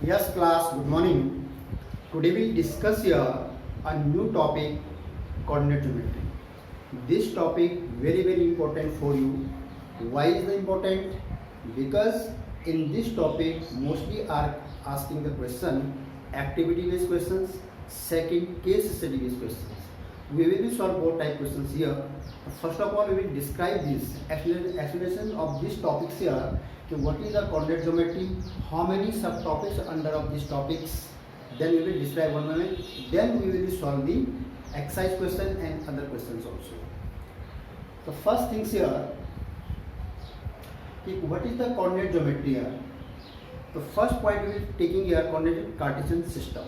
Yes, class, good morning. Today we'll discuss here a new topic, coordinate geometry. This topic very important for you. Why is it important? Because in this topic mostly are asking the question activity based questions, second case study based questions. We will solve both type questions here. First of all, we will describe this explanation of these topics here. What is the coordinate geometry? How many subtopics under of these topics? Then we will describe one by one. Then we will solve the exercise question and other questions also. The first things here. What is the coordinate geometry here? The first point we will taking here coordinate Cartesian system.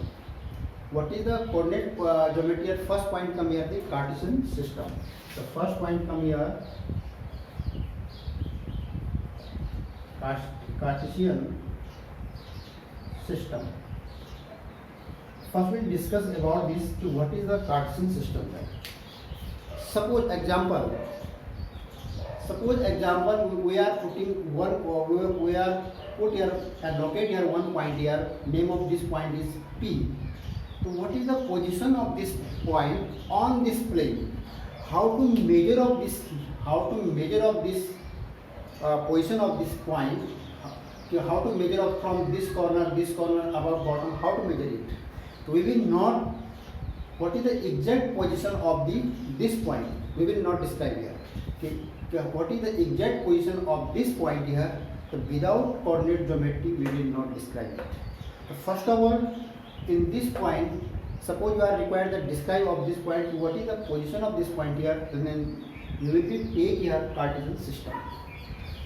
What is the coordinate geometry here? First point come here the Cartesian system. The first point come here Cartesian system. First we'll discuss about this what is the Cartesian system then. Suppose example we are putting one we are put here allocate here one point here, name of this point is P. So what is the position of this point on this plane? How to measure of this position of this point, how to measure up from this corner, above, bottom, how to measure it. So we will not, what is the exact position of this point, we will not describe here. Okay. What is the exact position of this point here, so without coordinate geometry we will not describe it. So first of all, in this point, suppose you are required to describe of this point, what is the position of this point here, and then you will take here Cartesian system.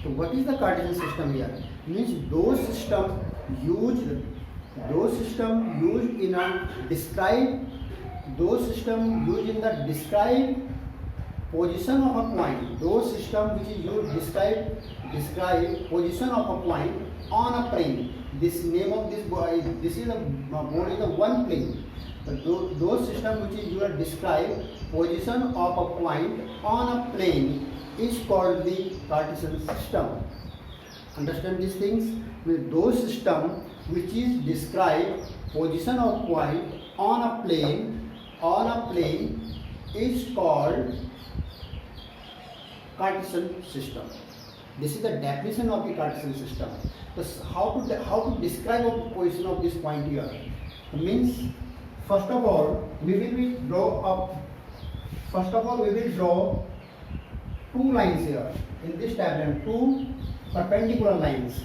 So what is the Cartesian system here? Means those system used in a describe position of a point. Those system which is used describe position of a point on a plane. This name of this this is a board is a one plane. Those system which is used describe position of a point on a plane is called the Cartesian system. Understand these things? With those system which is describe position of point on a plane is called Cartesian system. This is the definition of the Cartesian system. Thus, how to describe the position of this point here? Means first of all we will draw two lines here in this diagram, two perpendicular lines.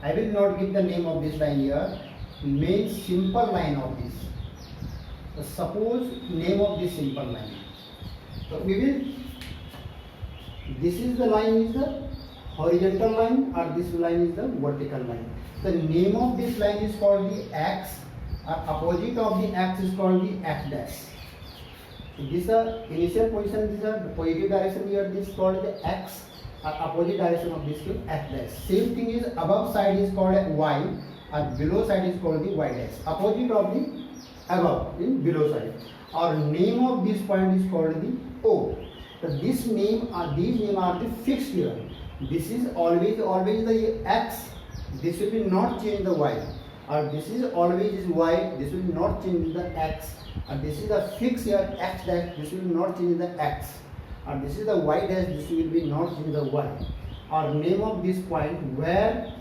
I will not give the name of this line here. Means simple line of this. So suppose name of this simple line. So we will. This is the line is the horizontal line, or this line is the vertical line. The name of this line is called the x. Opposite of the x is called the x dash. This is the initial position, this is the positive direction here, this is called the x, opposite direction of this is x dash. Same thing is above side is called y, and below side is called the y dash. Opposite of the above in below side. Our name of this point is called the O. So this name these names are the fixed here. This is always the x, this will be not change the y. Or this is always is y, this will not change the x. And this is the fixed here x dash, this will not change the x. And this is the y dash, this will be not change the y. Our name of this point where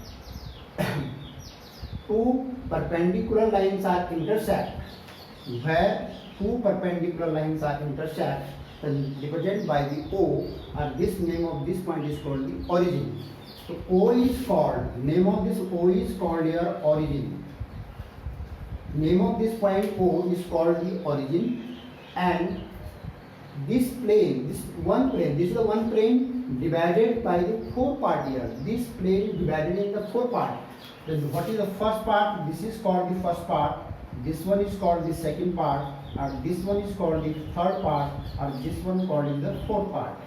two perpendicular lines are intersect, represented by the O, and this name of this point is called the origin. So O is called, name of this O is called here origin. Name of this point O is called the origin, and this plane, this is the one plane divided by the four part here. This plane is divided in the four part. Then what is the first part? This is called the first part. This one is called the second part, and this one is called the third part, and this one called in the fourth part.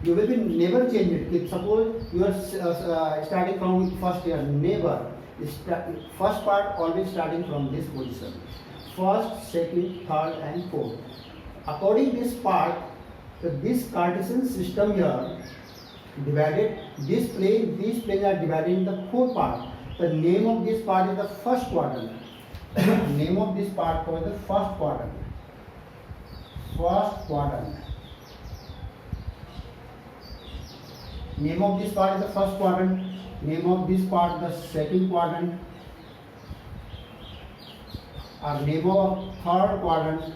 You will be never change it. Suppose you are starting from first here, never. First part always starting from this position. First, second, third, and fourth. According to this part, this Cartesian system here divided these planes are divided in the four parts. The name of this part is the first quadrant. Name of this part called the first quadrant. First quadrant. Name of this part is the first quadrant. Name of this part the second quadrant. Or name of third quadrant.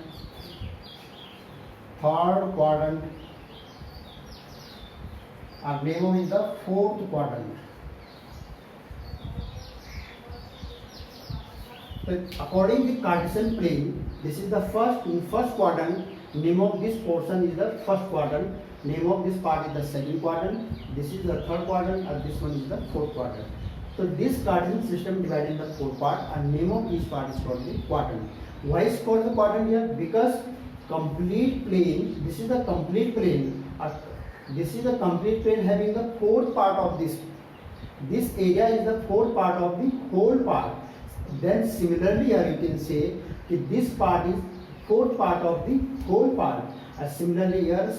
Third quadrant. Our name of is the fourth quadrant. So according to Cartesian plane, this is the first quadrant. Name of this portion is the first quadrant. Name of this part is the second quadrant. This is the third quadrant, and this one is the fourth quadrant. So this Cartesian system divided into four parts, and name of each part is called the quadrant. Why is called the quadrant here? Because complete plane. This is the complete plane. This is the complete plane having the fourth part of this. This area is the fourth part of the whole part. Then similarly here you can say that this part is fourth part of the whole part. And similarly here.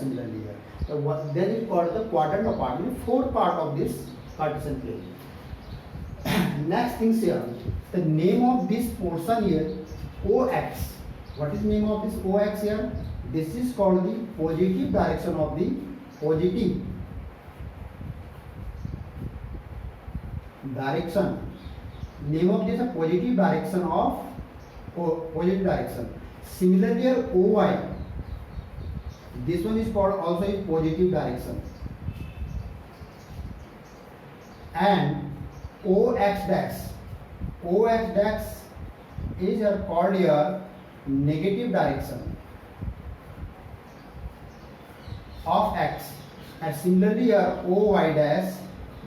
So then it called the quadrant of part, means fourth part of this Cartesian plane. Next things here, the name of this portion here, OX. What is name of this OX here? This is called the positive direction of the positive direction. Name of this a positive direction of positive direction. Similarly here OY. This one is called also in positive direction. And OX dash. OX dash is called here negative direction of X. And similarly here OY dash,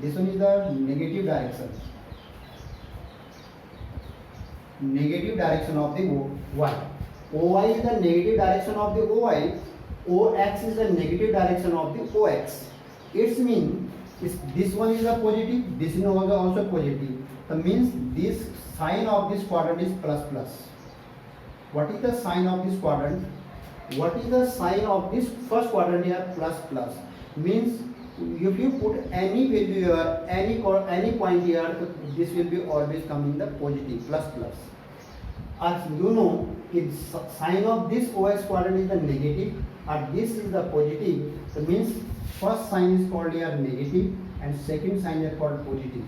this one is the negative direction. Negative direction of the Y. OY is the negative direction of the OY. OX is the negative direction of the OX. It means this one is a positive, this is also positive. That means this sign of this quadrant is plus plus. What is the sign of this quadrant? What is the sign of this first quadrant here? Plus plus. Means if you put any value here, any point here, this will be always coming the positive, plus plus. As you know, its sign of this OX quadrant is the negative, and this is the positive. That means first sign is called here negative, and second sign is called positive.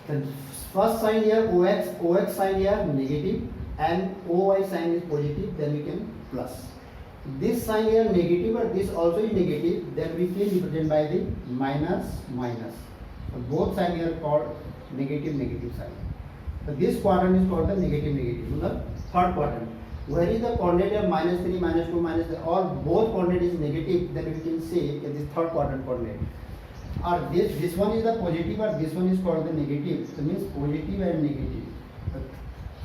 The first sign here OX sign here negative, and OY sign is positive. Then we can plus. This sign here negative, or this also is negative. Then we can represent by the minus minus. So both sign here called negative sign. So this quadrant is called the negative. The third quadrant. Where is the coordinate here -3, -2, -3, or both coordinate is negative, then we can say that this third quadrant coordinate. Or this one is the positive, or this one is called the negative. So means positive and negative. The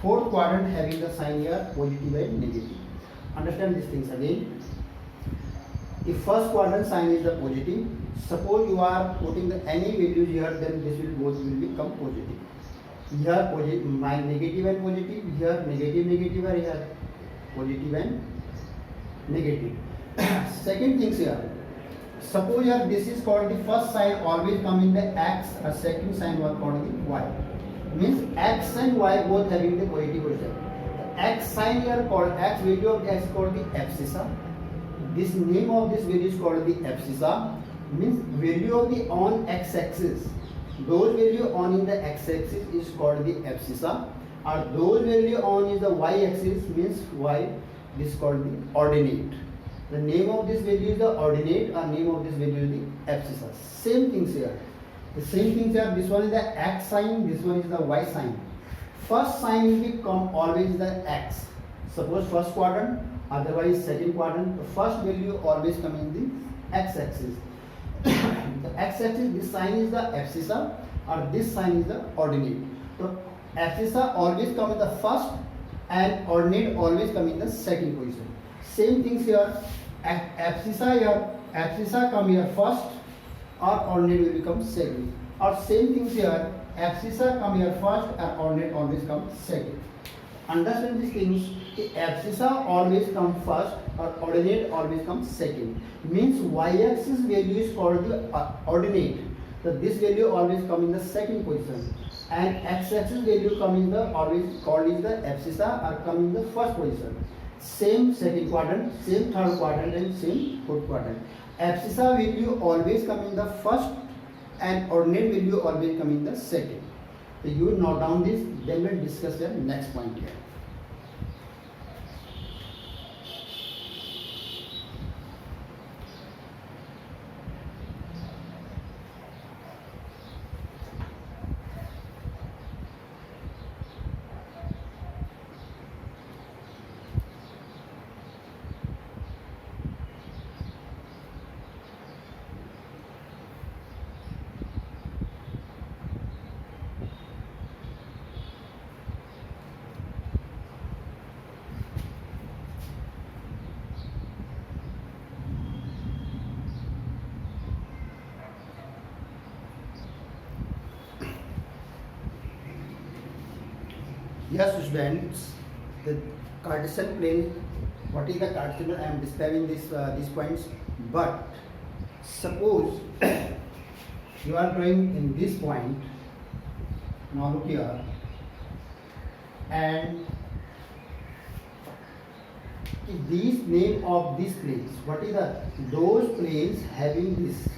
fourth quadrant having the sign here positive and negative. Understand these things again. If first quadrant sign is the positive, suppose you are putting any values here, then this both will become positive. Here positive, negative and positive, here negative, or here positive and negative. Second things here, suppose here this is called the first sign always come in the X, or second sign was called the Y. Means X and Y both having the positive result. X sign here called X, value of X called the abscissa. This name of this value is called the abscissa. Means value of the on x-axis. Those value on in the x-axis is called the abscissa, or those value on is the y-axis, means y. This is called the ordinate. The name of this value is the ordinate, or name of this value is the abscissa. Same things here. The same things here. This one is the x sign. This one is the y sign. First sign will become always the x. Suppose first quadrant, otherwise second quadrant. The first value always come in the x-axis. The x-axis, this sign is the abscissa, or this sign is the ordinate. So abscissa always come in the first, and ordinate always come in the second position. Same things here. Abscissa come here first, or ordinate will become second. Or same things here. Abscissa come here first, and ordinate always come second. Understand these things. The abscissa always come first, or ordinate always comes second. Means y-axis value is called the ordinate. So this value always come in the second position, and x-axis value come in the always called is the abscissa or come in the first position. Same second quadrant, same third quadrant, and same fourth quadrant. Abscissa value always come in the first, and ordinate value always come in the second. So you note down this, then we'll discuss the next point here. Yes, students, the Cartesian plane, what is the Cartesian plane? I am describing these points, but suppose you are drawing in this point, now look here, and these name of these planes, what is the, those planes having this,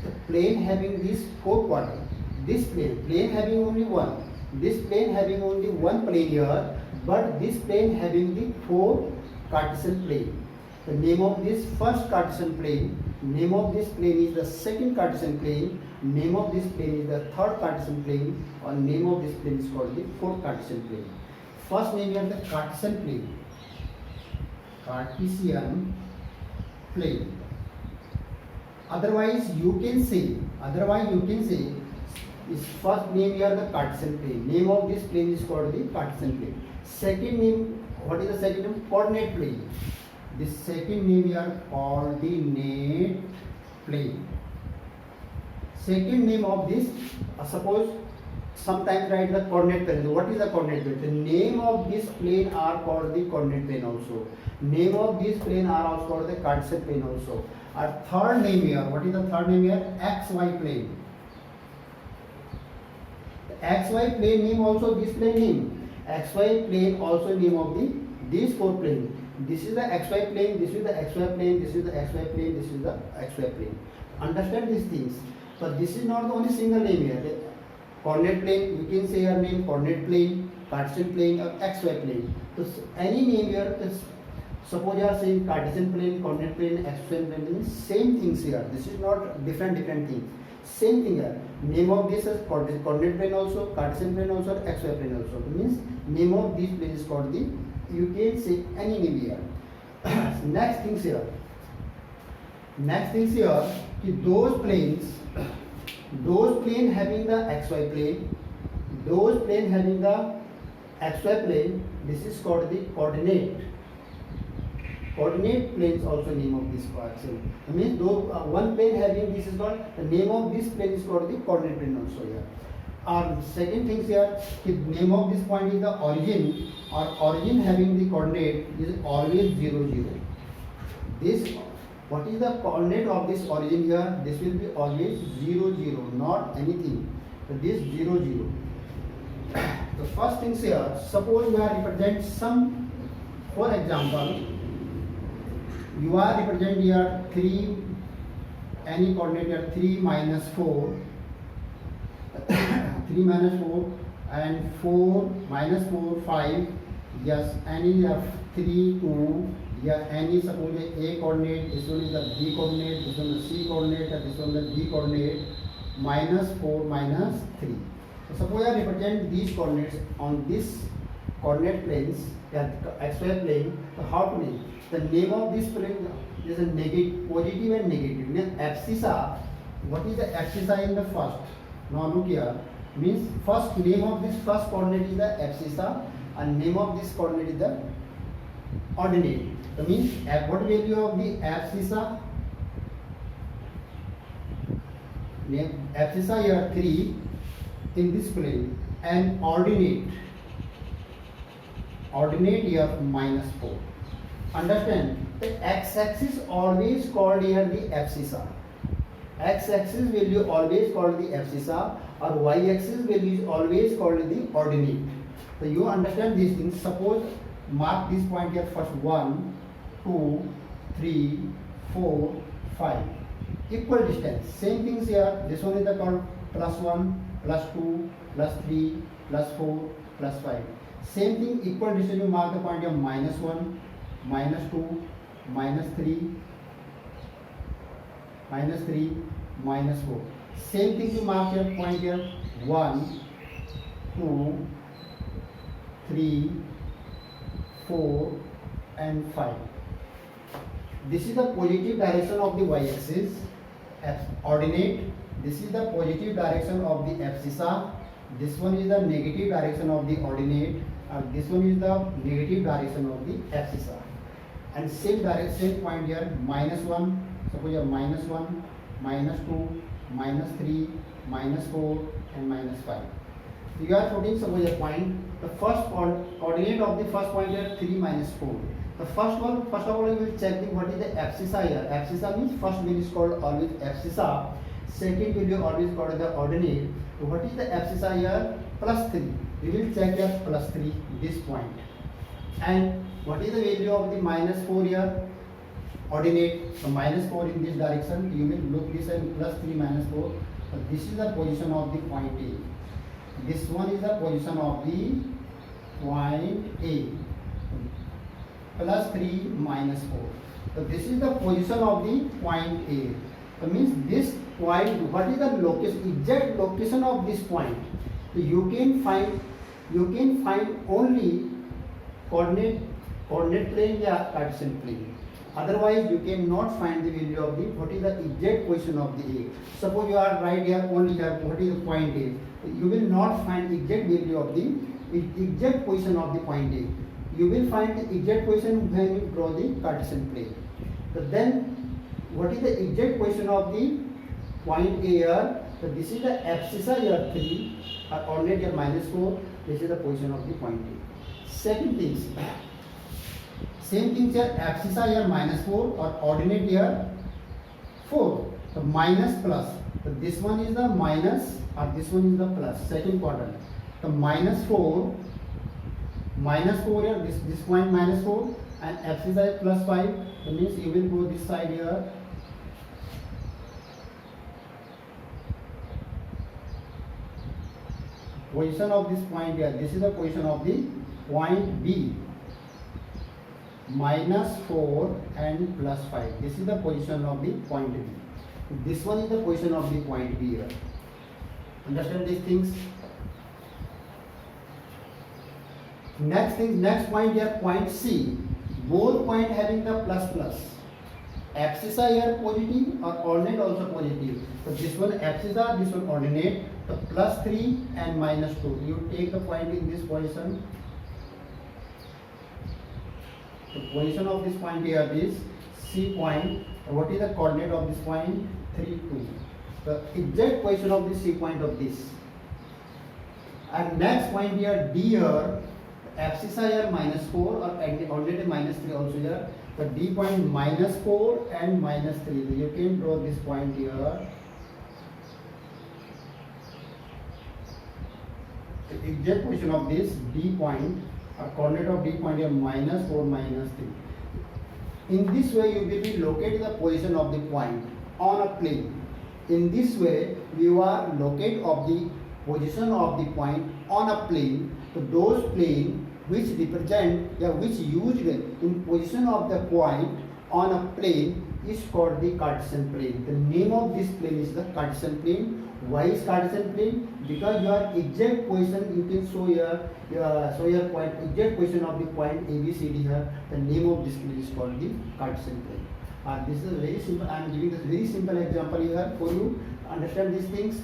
the plane having this four quadrant, this plane having only one, this plane having only one plane here, but this plane having the four Cartesian plane. The name of this first Cartesian plane, name of this plane is the second Cartesian plane, name of this plane is the third Cartesian plane, or name of this plane is called the fourth Cartesian plane. First name is the Cartesian plane. Cartesian plane. Otherwise you can say is first name here the Cartesian plane. Name of this plane is called the Cartesian plane. Second name, what is the second name? Coordinate plane. This second name here coordinate plane. Second name of this, suppose sometimes write the coordinate plane. What is the coordinate plane? The name of this plane are called the coordinate plane also. Name of this plane are also called the Cartesian plane also. Our third name here, what is the third name here? XY plane. XY plane name also this plane name. XY plane also name of these four plane. This is the XY plane, this is the XY plane, this is the XY plane, this is the XY plane. Understand these things. But this is not the only single name here. The coordinate plane, you can say your name coordinate plane, Cartesian plane, or XY plane. So any name here is, suppose you are saying Cartesian plane, coordinate plane, XY plane, same things here. This is not different things. Same thing here. Name of this is coordinate plane also, Cartesian plane also, XY plane also. It means name of this plane is called the, you can say any name here. Next things here, those planes having the XY plane, those plane having the XY plane, this is called the coordinate. Coordinate planes also name of this section. I mean, though one plane having this is called, the name of this plane is called the coordinate plane also here. Second things here, the name of this point is the origin, or origin having the coordinate is always 0, 0. This, what is the coordinate of this origin here? This will be always 0, 0, not anything. So this 0, 0. The first things here, suppose you are represent some, for example, you are represent here 3, any coordinate here 3 minus 4, 3 minus 4, and 4 minus 4, 5, yes, any of 3, 2, yeah, any suppose A coordinate, this one is the B coordinate, this one is the C coordinate, and this one is the D coordinate, minus 4, minus 3. So suppose I represent these coordinates on this coordinate planes, XY plane, so how to name? The name of this plane is a negative, positive and negative. Means abscissa, what is the abscissa in the first? Now look here, means first name of this first coordinate is the abscissa, and name of this coordinate is the ordinate. That means what value of the abscissa? Name abscissa here 3 in this plane, and ordinate here minus 4. Understand? The x-axis always called here the abscissa. x-axis value always called the abscissa or y-axis value is always called the ordinate. So you understand these things. Suppose mark this point here first 1, 2, 3, 4, 5. Equal distance. Same things here. This one is the called +1, +2, +3, +4, +5. Same thing, equal distance, you mark the point here -1, -2, -3, -4. Same thing, you mark your point here 1, 2, 3, 4 and 5. This is the positive direction of the y-axis ordinate. This is the positive direction of the abscissa. This one is the negative direction of the ordinate, and this one is the negative direction of the abscissa. And same direction point here -1. Suppose you have -1, -2, -3, -4 and -5. You are putting suppose a point. The first coordinate of the first point here 3 - 4. The first of all you will check what is the abscissa here. Abscissa means first value is called always abscissa. Second value always called the ordinate. So what is the abscissa here? +3. We will check here +3 this point. And what is the value of the -4 here? Ordinate. So -4 in this direction. You will look this and +3 -4. So this is the position of the point A. This one is the position of the point A. +3 -4. So this is the position of the point A. So means this point, what is the location, exact location of this point? So you can find only coordinate plane or Cartesian plane. Otherwise you cannot find the value of the what is the exact position of the A. Suppose you are right here, only have what is the point A. You will not find exact value of the exact position of the point A. You will find the exact position when you draw the Cartesian plane. So then what is the exact position of the point A here? So this is the abscissa here 3, or ordinate here -4. This is the position of the point A. Second things, same things here, abscissa here -4 or ordinate here 4. So minus plus. So this one is the minus or this one is the plus. Second quadrant. So -4 here, this point -4 and abscissa is +5. That means you will go this side here. Position of this point here, this is the position of the point B. -4 and +5. This is the position of the point B. This one is the position of the point B here. Understand these things? Next point here, point C. Both point having the plus. Abscissa here positive or ordinate also positive. So this one abscissa, this one ordinate. So +3 and -2. You take the point in this position. The position of this point here is C point. What is the coordinate of this point? 3, 2. The exact position of the C point of this. And next point here D here. Abscissa here -4 or ordinate -3 also here. The D point -4 and -3. You can draw this point here. The exact position of this D point or coordinate of D point here -4 -3. In this way you will be locate the position of the point on a plane. In this way you are locate of the position of the point on a plane. So those plane which represent which used in position of the point on a plane is called the Cartesian plane. The name of this plane is the Cartesian plane. Why is Cartesian plane? Because your exact position you can show your point, exact position of the point ABCD here. The name of this plane is called the Cartesian plane. This is very simple. I am giving this very simple example here for you. Understand these things.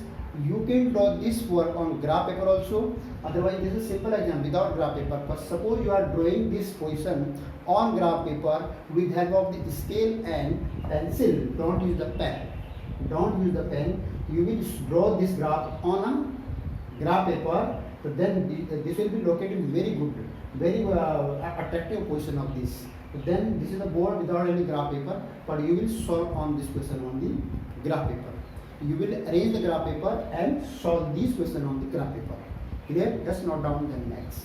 You can draw this work on graph paper also. Otherwise, this is simple example without graph paper. But suppose you are drawing this position on graph paper with help of the scale and pencil. Don't use the pen. Don't use the pen. You will draw this graph on a graph paper. So then this will be located very good, very attractive position of this. So then this is the board without any graph paper. But you will solve on this question on the graph paper. You will arrange the graph paper and solve these questions on the graph paper. Clear? Just note down the next.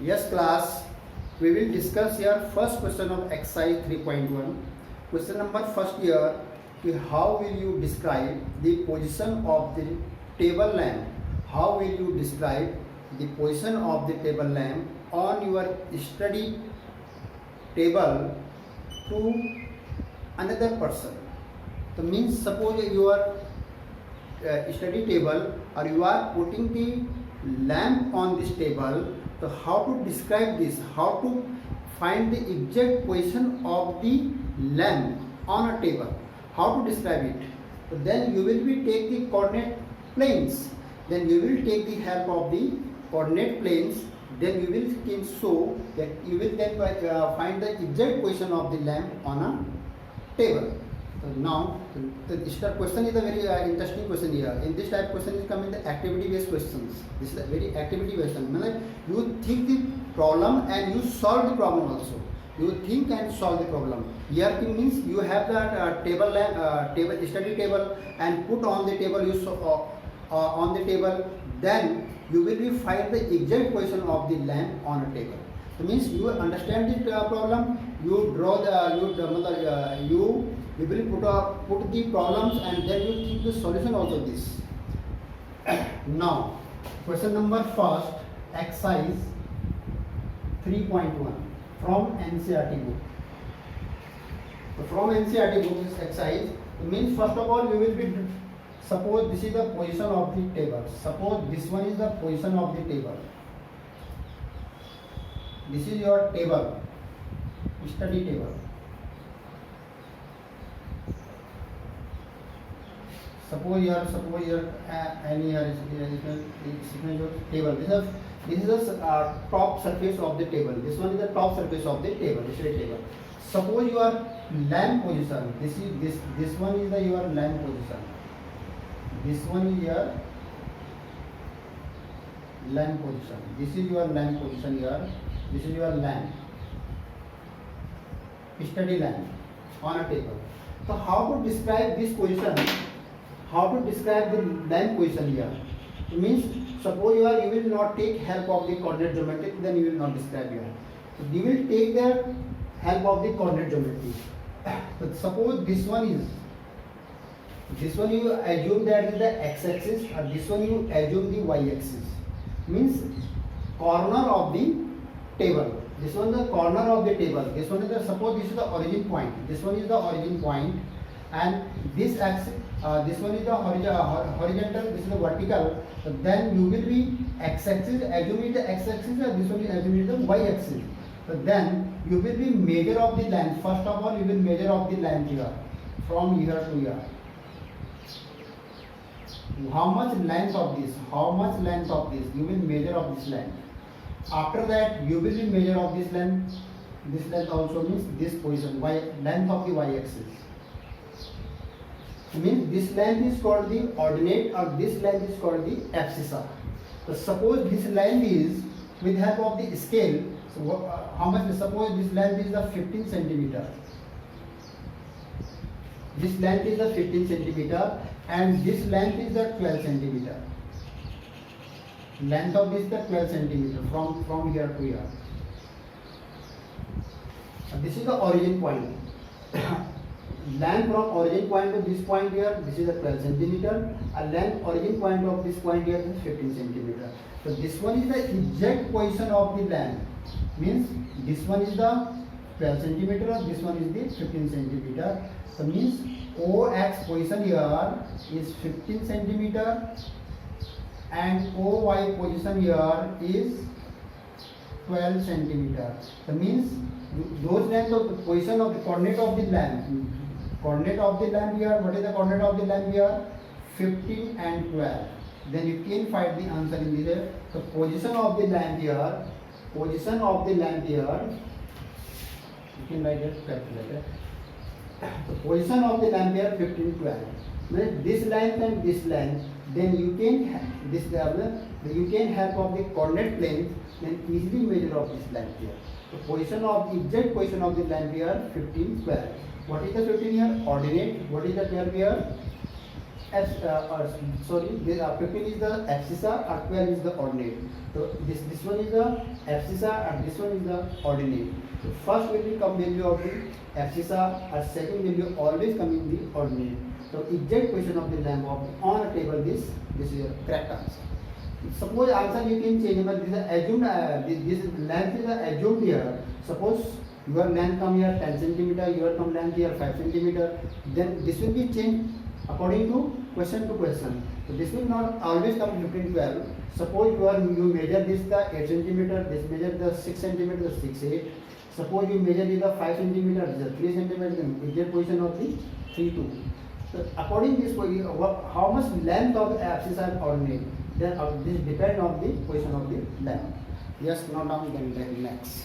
Yes class, we will discuss here first question of exercise 3.1. Question number first here, how will you describe the position of the table lamp? How will you describe the position of the table lamp on your study table to another person? So means suppose your study table, or you are putting the lamp on this table. So how to describe this? How to find the exact position of the lamp on a table? How to describe it? So then you will be take the coordinate planes. Then you will take the help of the coordinate planes. Then you will can show that you will then find the exact position of the lamp on a table. So now this question is a very interesting question here. In this type question is coming the activity based questions. This is a very activity based question. You think the problem and you solve the problem also. You think and solve the problem. Here means you have the table study table and put on the table on the table. Then you will be find the exact position of the lamp on a table. So means you understand the problem. You draw the you will put the problems and then you think the solution also this. Now, question number first, exercise 3.1 from NCERT book. So from NCERT book this exercise, it means first of all you will be, suppose this is the position of the table. Suppose this one is the position of the table. This is your table, study table. Suppose here any table. This is the top surface of the table. This one is the top surface of the table. This is a table. Suppose your lamp position. This one is the your lamp position. This one is your lamp position. This is your lamp position here. This is your lamp. Study lamp on a table. So how to describe this position? How to describe the lamp position here? It means suppose you will not take help of the coordinate geometry, then you will not describe here. So you will take the help of the coordinate geometry. But suppose this one you assume that is the x-axis, or this one you assume the y-axis. Means corner of the table. This one is the corner of the table. This one is the, suppose this is the origin point. This one is the origin point, and this axis. This one is the horizontal, this is the vertical. So then you will be x-axis, assume the x-axis, and this one is assume the y-axis. So then you will be measure of the length. First of all, you will measure of the length here, from here to here. How much length of this? How much length of this? You will measure of this length. After that, you will be measure of this length. This length also means this position, length of the y-axis. Means this length is called the ordinate, or this length is called the abscissa. So suppose this length is with help of the scale. So how much? Suppose this length is the 15 centimeter. This length is the 15 centimeter, and this length is the 12 centimeter. Length of this is the 12 centimeter from here to here. This is the origin point. Length from origin point to this point here, this is a 12 centimeter. A length origin point of this point here is 15 centimeter. So this one is the exact position of the length. Means this one is the 12 centimeter, this one is the 15 centimeter. So means OX position here is 15 centimeter and OY position here is 12 centimeter. So means those length of the position of the coordinate of the length. coordinate of the lamp here. What is the coordinate of the lamp here? 15 and 12. Then you can find the answer in this. The position of the lamp here. Position of the lamp here. You can write it calculator. The position of the lamp here 15, 12. When this length and this length, then you can you can help of the coordinate plane, then easily measure of this lamp here. The position of exact position of the lamp here 15, 12. What is the 15 here? Ordinate. What is the 12 here? Sorry, 15 is the abscissa or 12 is the ordinate. So this one is the abscissa and this one is the ordinate. So first will become value of the abscissa or second value always come in the ordinate. So exact position of the lamp on a table, this is your correct answer. Suppose answer you can change, but this is assumed, this length is assumed here. Suppose your length come here 10 cm, your come length here 5 cm, then this will be changed according to question. So this will not always come 15, 12. Suppose you measure this the 8 cm, this measure the 6 cm, the 6, 8. Suppose you measure the 5 cm, the 3 cm, then exact position of the 3, 2. So according this how much length of the axis are ordinate, then this depend on the position of the lamp. Yes, now we can next.